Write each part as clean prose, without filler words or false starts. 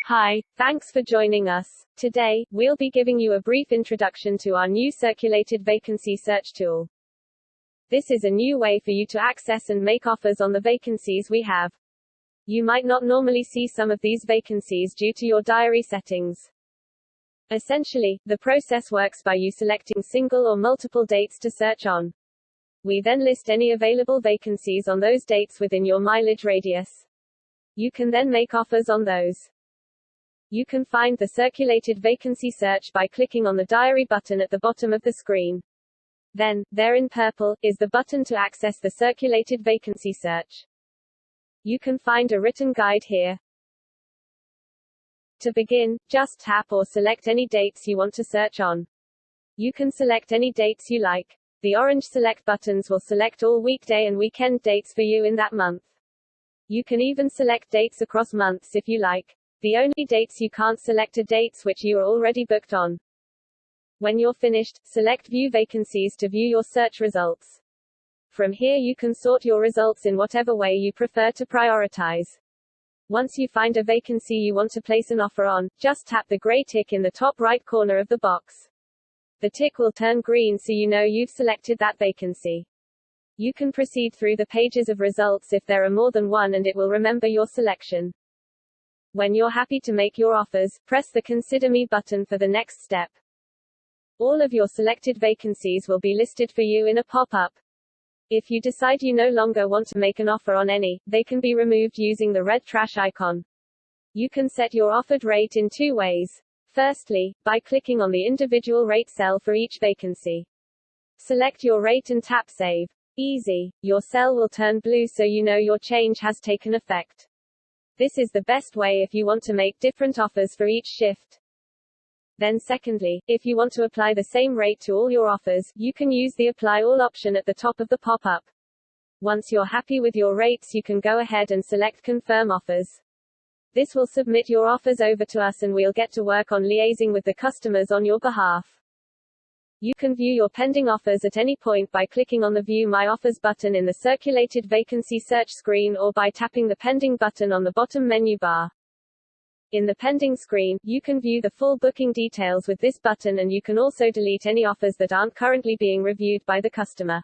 Hi, thanks for joining us. Today, we'll be giving you a brief introduction to our new Circulated Vacancy Search tool. This is a new way for you to access and make offers on the vacancies we have. You might not normally see some of these vacancies due to your diary settings. Essentially, the process works by you selecting single or multiple dates to search on. We then list any available vacancies on those dates within your mileage radius. You can then make offers on those. You can find the Circulated Vacancy Search by clicking on the Diary button at the bottom of the screen. Then, there in purple, is the button to access the Circulated Vacancy Search. You can find a written guide here. To begin, just tap or select any dates you want to search on. You can select any dates you like. The orange select buttons will select all weekday and weekend dates for you in that month. You can even select dates across months if you like. The only dates you can't select are dates which you are already booked on. When you're finished, select View Vacancies to view your search results. From here you can sort your results in whatever way you prefer to prioritize. Once you find a vacancy you want to place an offer on, just tap the gray tick in the top right corner of the box. The tick will turn green so you know you've selected that vacancy. You can proceed through the pages of results if there are more than one and it will remember your selection. When you're happy to make your offers, press the Consider Me button for the next step. All of your selected vacancies will be listed for you in a pop-up. If you decide you no longer want to make an offer on any, they can be removed using the red trash icon. You can set your offered rate in two ways. Firstly, by clicking on the individual rate cell for each vacancy. Select your rate and tap Save. Easy. Your cell will turn blue so you know your change has taken effect. This is the best way if you want to make different offers for each shift. Then secondly, if you want to apply the same rate to all your offers, you can use the Apply All option at the top of the pop-up. Once you're happy with your rates you can go ahead and select Confirm Offers. This will submit your offers over to us and we'll get to work on liaising with the customers on your behalf. You can view your pending offers at any point by clicking on the View My Offers button in the Circulated Vacancy Search screen or by tapping the Pending button on the bottom menu bar. In the Pending screen, you can view the full booking details with this button and you can also delete any offers that aren't currently being reviewed by the customer.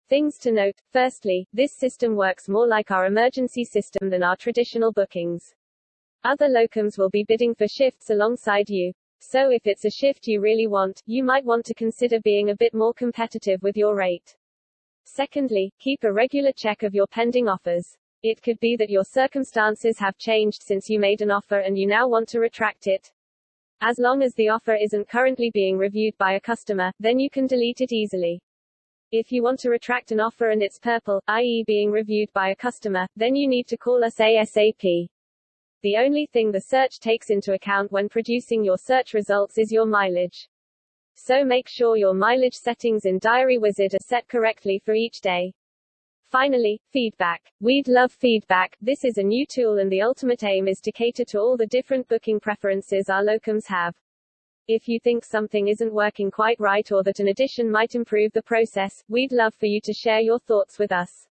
Things to note. Firstly, this system works more like our emergency system than our traditional bookings. Other locums will be bidding for shifts alongside you. So if it's a shift you really want, you might want to consider being a bit more competitive with your rate. Secondly, keep a regular check of your pending offers. It could be that your circumstances have changed since you made an offer and you now want to retract it. As long as the offer isn't currently being reviewed by a customer, then you can delete it easily. If you want to retract an offer and it's purple, i.e. being reviewed by a customer, then you need to call us ASAP. The only thing the search takes into account when producing your search results is your mileage. So make sure your mileage settings in Diary Wizard are set correctly for each day. Finally, feedback. We'd love feedback. This is a new tool and the ultimate aim is to cater to all the different booking preferences our locums have. If you think something isn't working quite right or that an addition might improve the process, we'd love for you to share your thoughts with us.